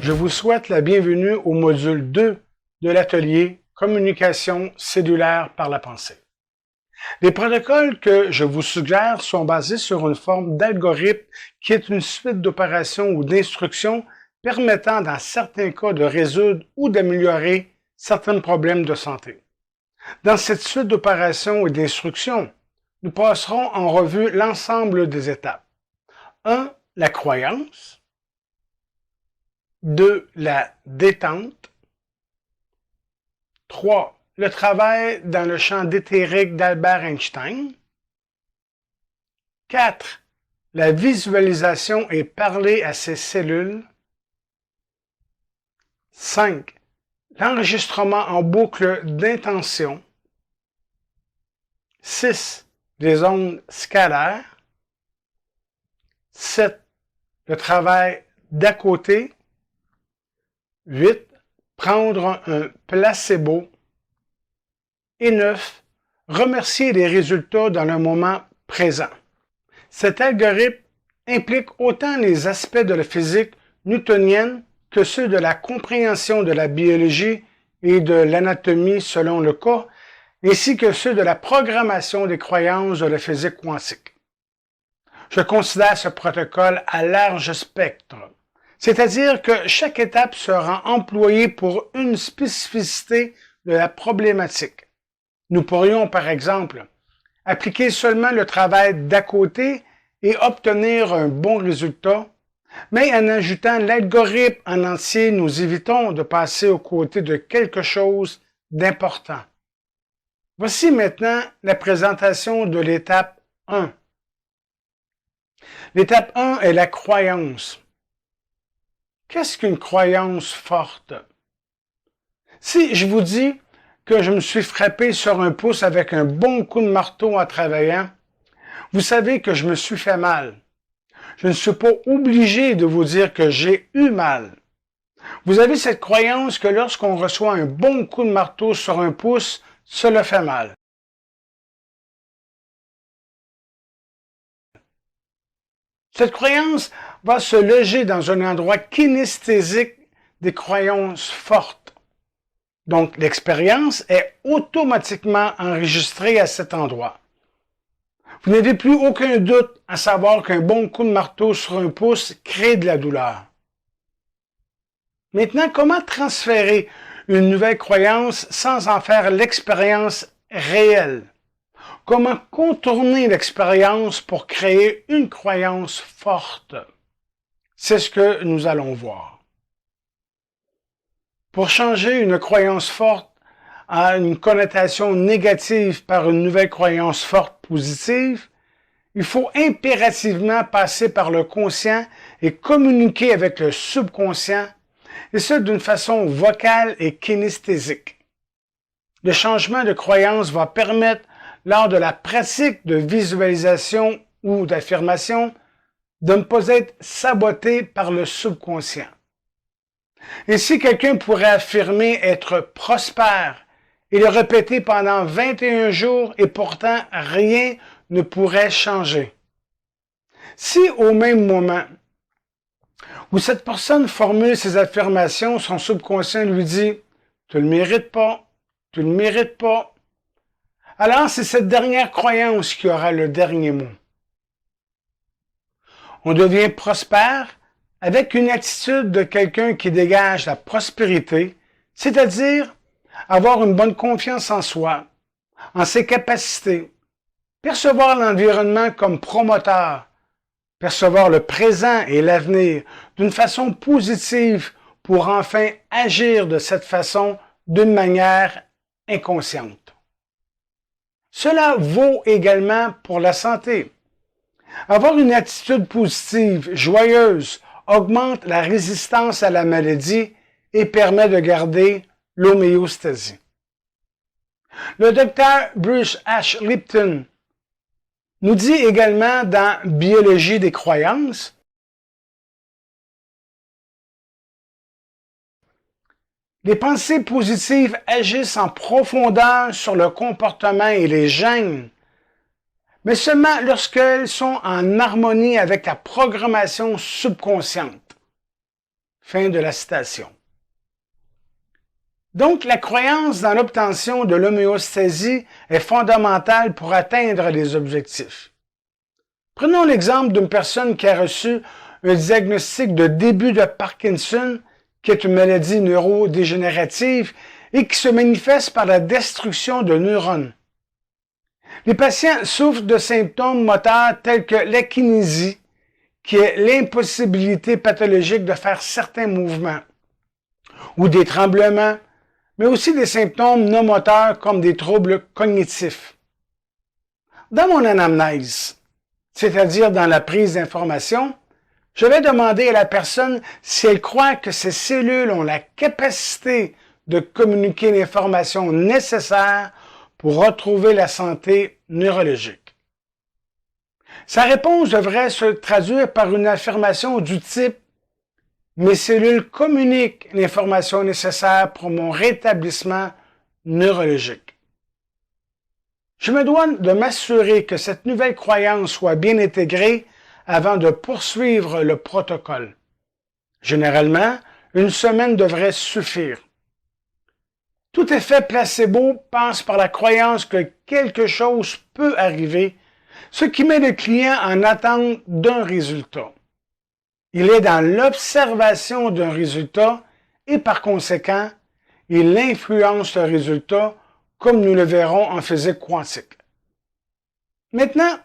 Je vous souhaite la bienvenue au module 2 de l'atelier Communication cellulaire par la pensée. Les protocoles que je vous suggère sont basés sur une forme d'algorithme qui est une suite d'opérations ou d'instructions permettant dans certains cas de résoudre ou d'améliorer certains problèmes de santé. Dans cette suite d'opérations et d'instructions, nous passerons en revue l'ensemble des étapes. 1. La croyance. 2. La détente. 3. Le travail dans le champ d'éthérique d'Albert Einstein. 4. La visualisation et parler à ses cellules. 5. L'enregistrement en boucle d'intention. 6. Les ondes scalaires. 7. Le travail d'à côté. 8. Prendre un placebo. Et 9. Remercier les résultats dans le moment présent. Cet algorithme implique autant les aspects de la physique newtonienne que ceux de la compréhension de la biologie et de l'anatomie selon le cas, ainsi que ceux de la programmation des croyances de la physique quantique. Je considère ce protocole à large spectre, c'est-à-dire que chaque étape sera employée pour une spécificité de la problématique. Nous pourrions, par exemple, appliquer seulement le travail d'à côté et obtenir un bon résultat, mais en ajoutant l'algorithme en entier, nous évitons de passer aux côtés de quelque chose d'important. Voici maintenant la présentation de l'étape 1. L'étape 1 est la croyance. Qu'est-ce qu'une croyance forte? Si je vous dis que je me suis frappé sur un pouce avec un bon coup de marteau en travaillant, vous savez que je me suis fait mal. Je ne suis pas obligé de vous dire que j'ai eu mal. Vous avez cette croyance que lorsqu'on reçoit un bon coup de marteau sur un pouce, cela fait mal. Cette croyance va se loger dans un endroit kinesthésique des croyances fortes. Donc, l'expérience est automatiquement enregistrée à cet endroit. Vous n'avez plus aucun doute à savoir qu'un bon coup de marteau sur un pouce crée de la douleur. Maintenant, comment transférer une nouvelle croyance sans en faire l'expérience réelle? Comment contourner l'expérience pour créer une croyance forte? C'est ce que nous allons voir. Pour changer une croyance forte à une connotation négative par une nouvelle croyance forte positive, il faut impérativement passer par le conscient et communiquer avec le subconscient, et ce d'une façon vocale et kinesthésique. Le changement de croyance va permettre, lors de la pratique de visualisation ou d'affirmation, de ne pas être saboté par le subconscient. Ainsi, quelqu'un pourrait affirmer être prospère et le répéter pendant 21 jours et pourtant rien ne pourrait changer. Si au même moment où cette personne formule ces affirmations, son subconscient lui dit « tu ne le mérites pas, tu ne le mérites pas », alors c'est cette dernière croyance qui aura le dernier mot. On devient prospère avec une attitude de quelqu'un qui dégage la prospérité, c'est-à-dire avoir une bonne confiance en soi, en ses capacités, percevoir l'environnement comme promoteur, percevoir le présent et l'avenir d'une façon positive pour enfin agir de cette façon d'une manière inconsciente. Cela vaut également pour la santé. Avoir une attitude positive, joyeuse, augmente la résistance à la maladie et permet de garder l'homéostasie. Le docteur Bruce H. Lipton nous dit également dans Biologie des croyances « Les pensées positives agissent en profondeur sur le comportement et les gènes, mais seulement lorsqu'elles sont en harmonie avec la programmation subconsciente. Fin de la citation. Donc, la croyance dans l'obtention de l'homéostasie est fondamentale pour atteindre les objectifs. Prenons l'exemple d'une personne qui a reçu un diagnostic de début de Parkinson, qui est une maladie neurodégénérative et qui se manifeste par la destruction de neurones. Les patients souffrent de symptômes moteurs tels que l'akinésie, qui est l'impossibilité pathologique de faire certains mouvements, ou des tremblements, mais aussi des symptômes non moteurs comme des troubles cognitifs. Dans mon anamnèse, c'est-à-dire dans la prise d'information, je vais demander à la personne si elle croit que ces cellules ont la capacité de communiquer l'information nécessaire pour retrouver la santé neurologique. Sa réponse devrait se traduire par une affirmation du type « Mes cellules communiquent l'information nécessaire pour mon rétablissement neurologique ». Je me dois de m'assurer que cette nouvelle croyance soit bien intégrée avant de poursuivre le protocole. Généralement, une semaine devrait suffire. Tout effet placebo passe par la croyance que quelque chose peut arriver, ce qui met le client en attente d'un résultat. Il est dans l'observation d'un résultat et par conséquent, il influence le résultat comme nous le verrons en physique quantique. Maintenant,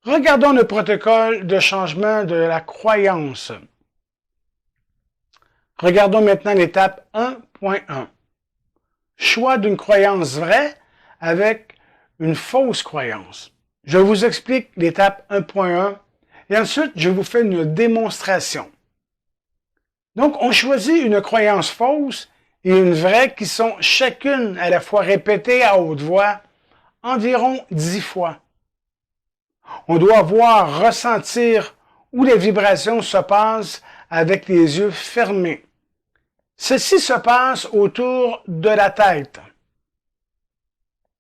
regardons le protocole de changement de la croyance. Regardons maintenant l'étape 1.1. Choix d'une croyance vraie avec une fausse croyance. Je vous explique l'étape 1.1 et ensuite je vous fais une démonstration. Donc, on choisit une croyance fausse et une vraie qui sont chacune à la fois répétées à haute voix environ 10 fois. On doit voir, ressentir où les vibrations se passent avec les yeux fermés. Ceci se passe autour de la tête.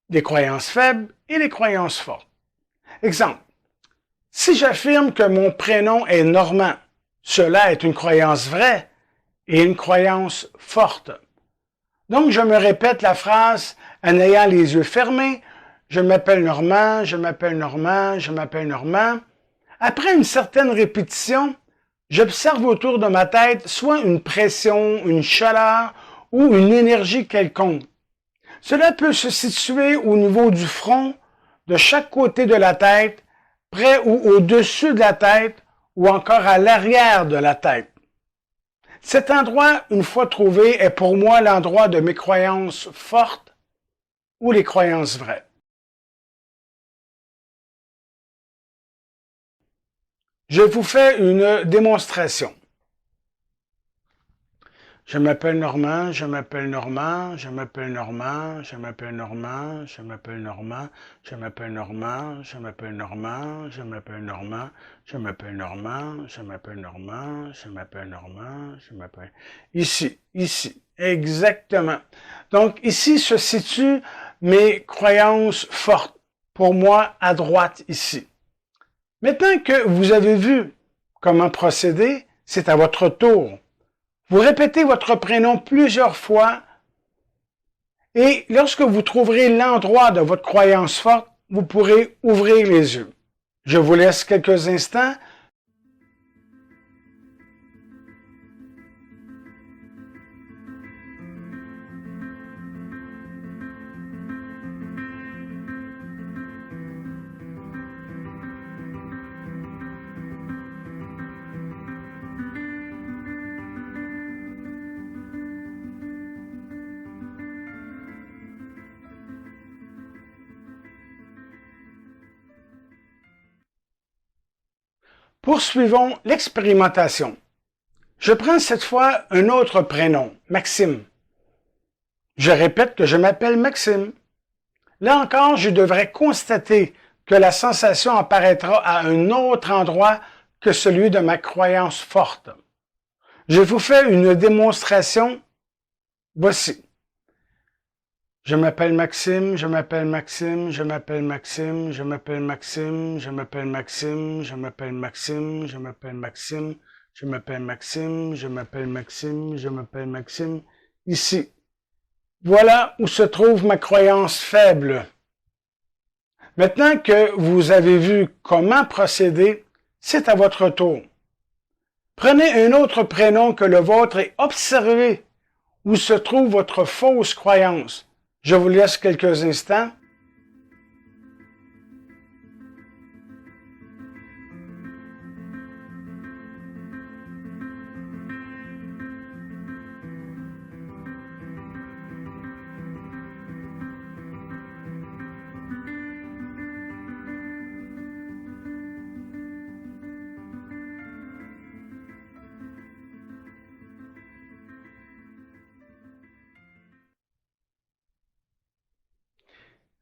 Les croyances faibles et les croyances fortes. Exemple, si j'affirme que mon prénom est Normand, cela est une croyance vraie et une croyance forte. Donc, je me répète la phrase en ayant les yeux fermés. Je m'appelle Normand, je m'appelle Normand, je m'appelle Normand. Après une certaine répétition, j'observe autour de ma tête soit une pression, une chaleur ou une énergie quelconque. Cela peut se situer au niveau du front, de chaque côté de la tête, près ou au-dessus de la tête ou encore à l'arrière de la tête. Cet endroit, une fois trouvé, est pour moi l'endroit de mes croyances fortes ou les croyances vraies. Je vous fais une démonstration. Je m'appelle Normand, je m'appelle Normand, je m'appelle Normand, je m'appelle Normand, je m'appelle Normand, je m'appelle Normand, je m'appelle Normand, je m'appelle Normand, je m'appelle Normand, je m'appelle Normand, je m'appelle Normand, je m'appelle... Ici, exactement. Donc ici se situent mes croyances fortes. Pour moi, à droite ici. Maintenant que vous avez vu comment procéder, c'est à votre tour. Vous répétez votre prénom plusieurs fois et lorsque vous trouverez l'endroit de votre croyance forte, vous pourrez ouvrir les yeux. Je vous laisse quelques instants. Poursuivons l'expérimentation. Je prends cette fois un autre prénom, Maxime. Je répète que je m'appelle Maxime. Là encore, je devrais constater que la sensation apparaîtra à un autre endroit que celui de ma croyance forte. Je vous fais une démonstration. Voici. Je m'appelle Maxime, je m'appelle Maxime, je m'appelle Maxime, je m'appelle Maxime, je m'appelle Maxime, je m'appelle Maxime, je m'appelle Maxime, Je m'appelle Maxime, je m'appelle Maxime, je m'appelle Maxime. Ici. Voilà où se trouve ma croyance faible. Maintenant que vous avez vu comment procéder, c'est à votre tour. Prenez un autre prénom que le vôtre et observez où se trouve votre fausse croyance. Je vous laisse quelques instants.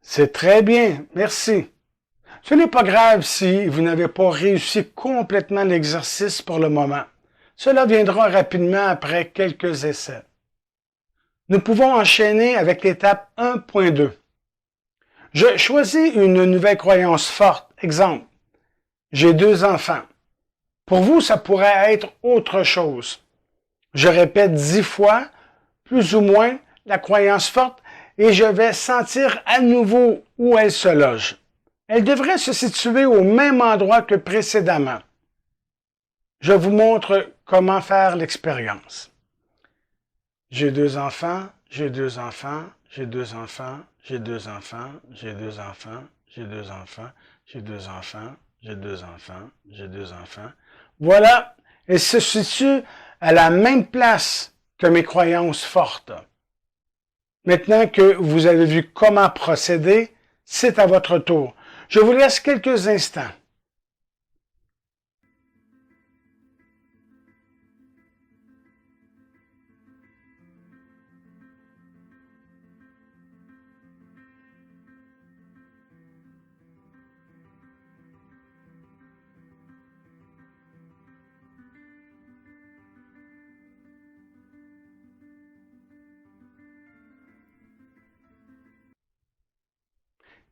C'est très bien, merci. Ce n'est pas grave si vous n'avez pas réussi complètement l'exercice pour le moment. Cela viendra rapidement après quelques essais. Nous pouvons enchaîner avec l'étape 1.2. Je choisis une nouvelle croyance forte. Exemple, j'ai 2 enfants. Pour vous, ça pourrait être autre chose. Je répète 10 fois, plus ou moins, la croyance forte et je vais sentir à nouveau où elle se loge. Elle devrait se situer au même endroit que précédemment. Je vous montre comment faire l'expérience. J'ai 2 enfants, j'ai 2 enfants, j'ai 2 enfants, j'ai 2 enfants, j'ai 2 enfants, j'ai 2 enfants, j'ai 2 enfants, j'ai 2 enfants, j'ai 2 enfants. Voilà, elle se situe à la même place que mes croyances fortes. Maintenant que vous avez vu comment procéder, c'est à votre tour. Je vous laisse quelques instants.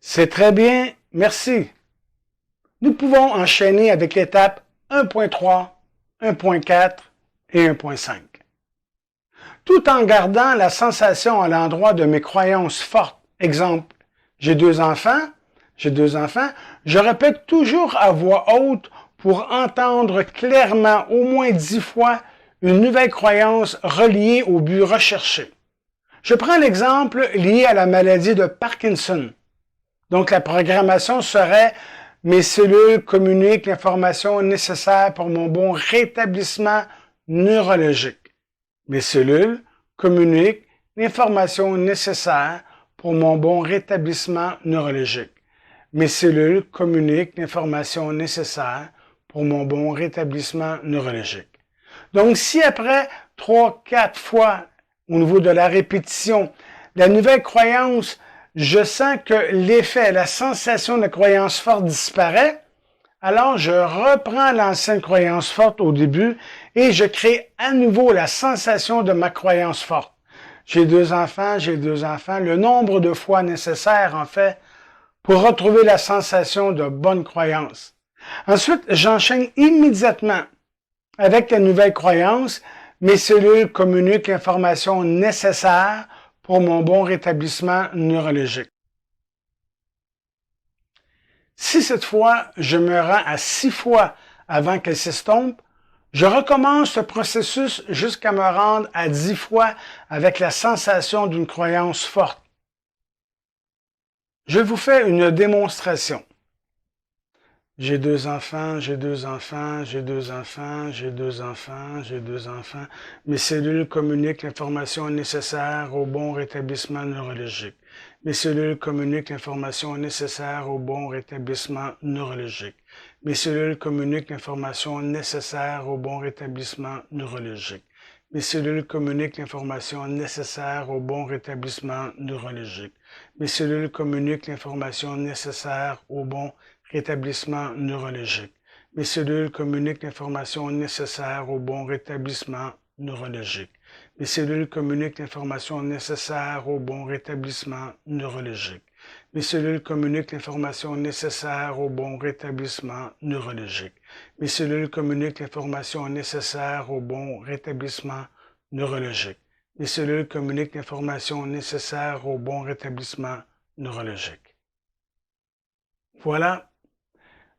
C'est très bien, merci. Nous pouvons enchaîner avec l'étape 1.3, 1.4 et 1.5. Tout en gardant la sensation à l'endroit de mes croyances fortes. Exemple, j'ai 2 enfants, je répète toujours à voix haute pour entendre clairement au moins 10 fois une nouvelle croyance reliée au but recherché. Je prends l'exemple lié à la maladie de Parkinson. Donc, la programmation serait « Mes cellules communiquent l'information nécessaire pour mon bon rétablissement neurologique. » Mes cellules communiquent l'information nécessaire pour mon bon rétablissement neurologique. Mes cellules communiquent l'information nécessaire pour mon bon rétablissement neurologique. Donc, si après 3-4 fois au niveau de la répétition, la nouvelle croyance, je sens que l'effet, la sensation de croyance forte disparaît, alors je reprends l'ancienne croyance forte au début et je crée à nouveau la sensation de ma croyance forte. J'ai 2 enfants, le nombre de fois nécessaire en fait pour retrouver la sensation de bonne croyance. Ensuite, j'enchaîne immédiatement avec la nouvelle croyance, mes cellules communiquent l'information nécessaire pour mon bon rétablissement neurologique. Si cette fois, je me rends à 6 fois avant qu'elle s'estompe, je recommence ce processus jusqu'à me rendre à 10 fois avec la sensation d'une croyance forte. Je vous fais une démonstration. J'ai 2 enfants, j'ai 2 enfants, j'ai 2 enfants, j'ai 2 enfants, j'ai 2 enfants. Mes cellules communiquent l'information nécessaire au bon rétablissement neurologique. Mes cellules communiquent l'information nécessaire au bon rétablissement neurologique. Mes cellules communiquent l'information nécessaire au bon rétablissement neurologique. Mes cellules communiquent l'information nécessaire au bon rétablissement neurologique. Mes cellules communiquent l'information nécessaire au bon rétablissement neurologique. Mes cellules communiquent l'information nécessaire au bon rétablissement neurologique. Mes cellules communiquent l'information nécessaire au bon rétablissement neurologique. Mes cellules communiquent l'information nécessaire au bon rétablissement neurologique. Mes cellules communiquent l'information nécessaire au bon rétablissement neurologique. Mes cellules communiquent l'information nécessaire au bon rétablissement neurologique. Voilà,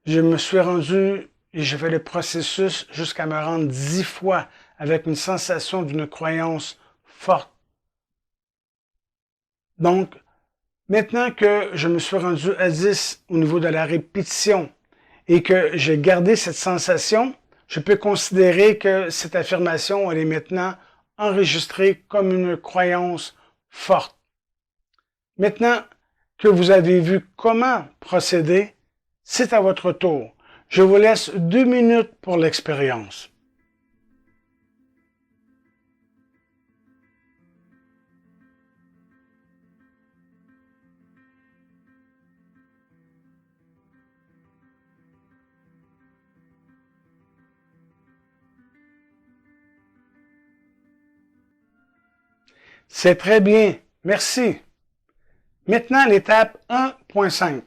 je me suis rendu et j'ai fait le processus jusqu'à me rendre 10 fois avec une sensation d'une croyance forte. Donc, maintenant que je me suis rendu à 10 au niveau de la répétition et que j'ai gardé cette sensation, je peux considérer que cette affirmation, elle est maintenant enregistrée comme une croyance forte. Maintenant que vous avez vu comment procéder, c'est à votre tour. Je vous laisse 2 minutes pour l'expérience. C'est très bien, merci. Maintenant, l'étape 1.5.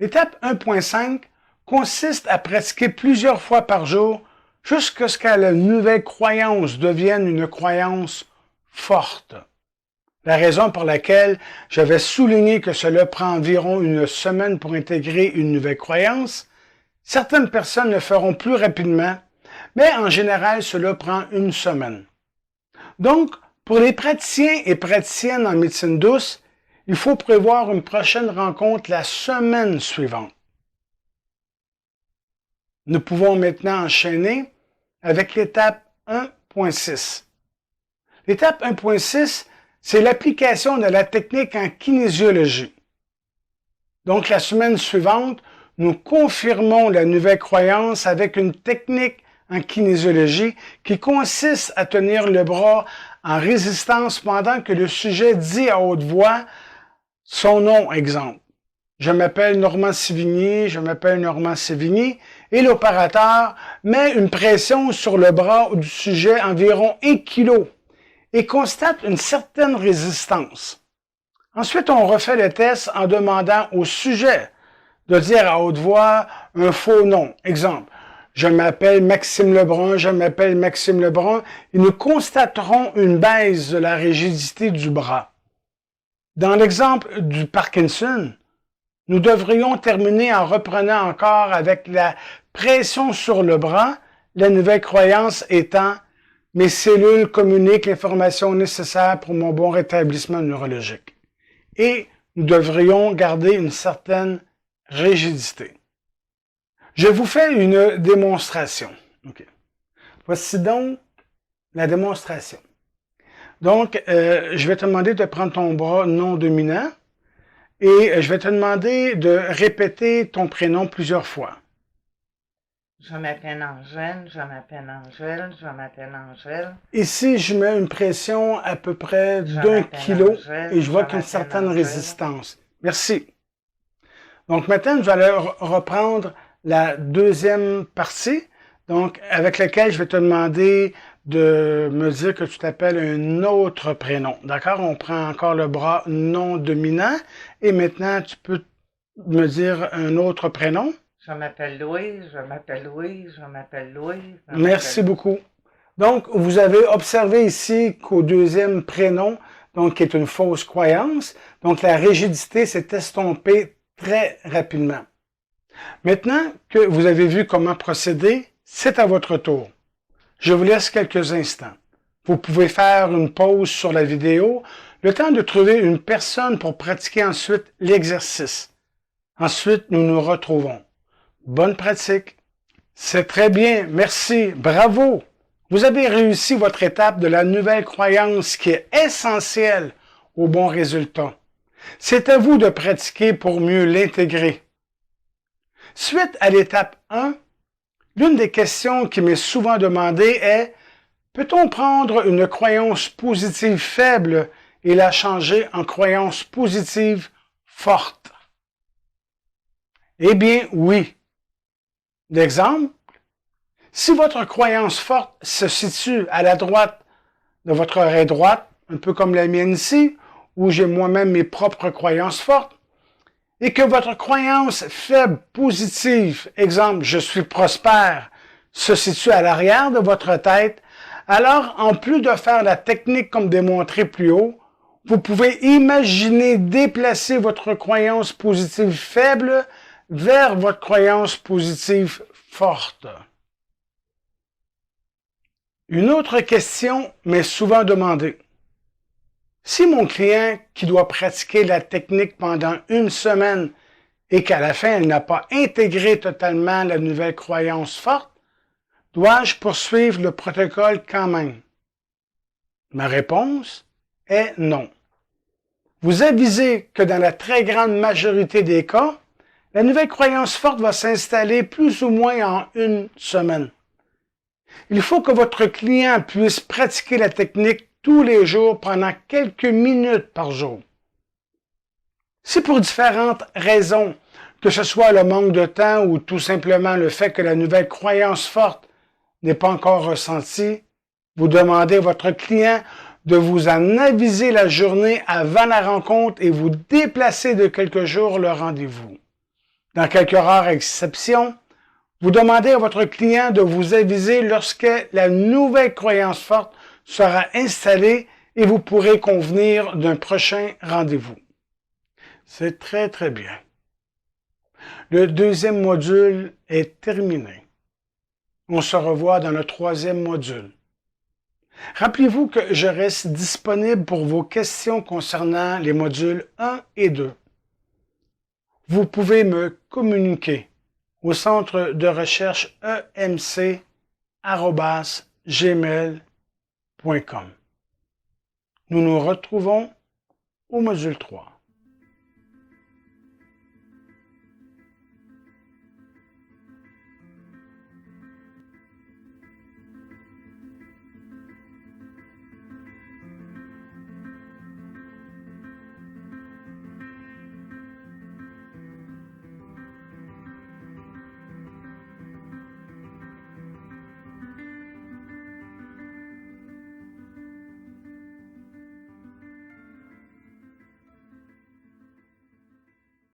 L'étape 1.5 consiste à pratiquer plusieurs fois par jour jusqu'à ce que la nouvelle croyance devienne une croyance forte. La raison pour laquelle j'avais souligné que cela prend environ une semaine pour intégrer une nouvelle croyance, certaines personnes le feront plus rapidement, mais en général, cela prend une semaine. Donc, pour les praticiens et praticiennes en médecine douce, il faut prévoir une prochaine rencontre la semaine suivante. Nous pouvons maintenant enchaîner avec l'étape 1.6. L'étape 1.6, c'est l'application de la technique en kinésiologie. Donc, la semaine suivante, nous confirmons la nouvelle croyance avec une technique en kinésiologie qui consiste à tenir le bras en résistance pendant que le sujet dit à haute voix son nom, exemple. Je m'appelle Normand Sévigny, je m'appelle Normand Sévigny, et l'opérateur met une pression sur le bras du sujet environ 1 kg et constate une certaine résistance. Ensuite, on refait le test en demandant au sujet de dire à haute voix un faux nom. Exemple, je m'appelle Maxime Lebrun, je m'appelle Maxime Lebrun, et nous constaterons une baisse de la rigidité du bras. Dans l'exemple du Parkinson, nous devrions terminer en reprenant encore avec la pression sur le bras, la nouvelle croyance étant « Mes cellules communiquent l'information nécessaire pour mon bon rétablissement neurologique ». Et nous devrions garder une certaine rigidité. Je vous fais une démonstration. Okay. Voici donc la démonstration. Donc, je vais te demander de prendre ton bras non dominant et je vais te demander de répéter ton prénom plusieurs fois. Je m'appelle Angèle, je m'appelle Angèle, je m'appelle Angèle. Ici, je mets une pression à peu près d'1 kilo et je vois qu'il y a une certaine résistance. Merci. Donc maintenant, nous allons reprendre la deuxième partie, donc avec laquelle je vais te demander de me dire que tu t'appelles un autre prénom. D'accord? On prend encore le bras non dominant et maintenant tu peux me dire un autre prénom. Je m'appelle Louise, je m'appelle Louise, je m'appelle Louise. Merci beaucoup. Donc, vous avez observé ici qu'au deuxième prénom, donc qui est une fausse croyance, donc la rigidité s'est estompée très rapidement. Maintenant que vous avez vu comment procéder, c'est à votre tour. Je vous laisse quelques instants. Vous pouvez faire une pause sur la vidéo, le temps de trouver une personne pour pratiquer ensuite l'exercice. Ensuite, nous nous retrouvons. Bonne pratique. C'est très bien, merci, bravo. Vous avez réussi votre étape de la nouvelle croyance qui est essentielle au bon résultat. C'est à vous de pratiquer pour mieux l'intégrer. Suite à l'étape 1, l'une des questions qui m'est souvent demandée est « Peut-on prendre une croyance positive faible et la changer en croyance positive forte? » Eh bien, oui. L'exemple, si votre croyance forte se situe à la droite de votre oreille droite, un peu comme la mienne ici, où j'ai moi-même mes propres croyances fortes, et que votre croyance faible positive, exemple, je suis prospère, se situe à l'arrière de votre tête, alors en plus de faire la technique comme démontré plus haut, vous pouvez imaginer déplacer votre croyance positive faible vers votre croyance positive forte. Une autre question m'est souvent demandée. Si mon client qui doit pratiquer la technique pendant une semaine et qu'à la fin elle n'a pas intégré totalement la nouvelle croyance forte, dois-je poursuivre le protocole quand même? Ma réponse est non. Vous avisez que dans la très grande majorité des cas, la nouvelle croyance forte va s'installer plus ou moins en une semaine. Il faut que votre client puisse pratiquer la technique tous les jours pendant quelques minutes par jour. Si pour différentes raisons, que ce soit le manque de temps ou tout simplement le fait que la nouvelle croyance forte n'est pas encore ressentie, vous demandez à votre client de vous en aviser la journée avant la rencontre et vous déplacer de quelques jours le rendez-vous. Dans quelques rares exceptions, vous demandez à votre client de vous aviser lorsque la nouvelle croyance forte sera installée et vous pourrez convenir d'un prochain rendez-vous. C'est très, très bien. Le deuxième module est terminé. On se revoit dans le troisième module. Rappelez-vous que je reste disponible pour vos questions concernant les modules 1 et 2. Vous pouvez me communiquer au centre de recherche emc@gmail.com. Nous nous retrouvons au module 3.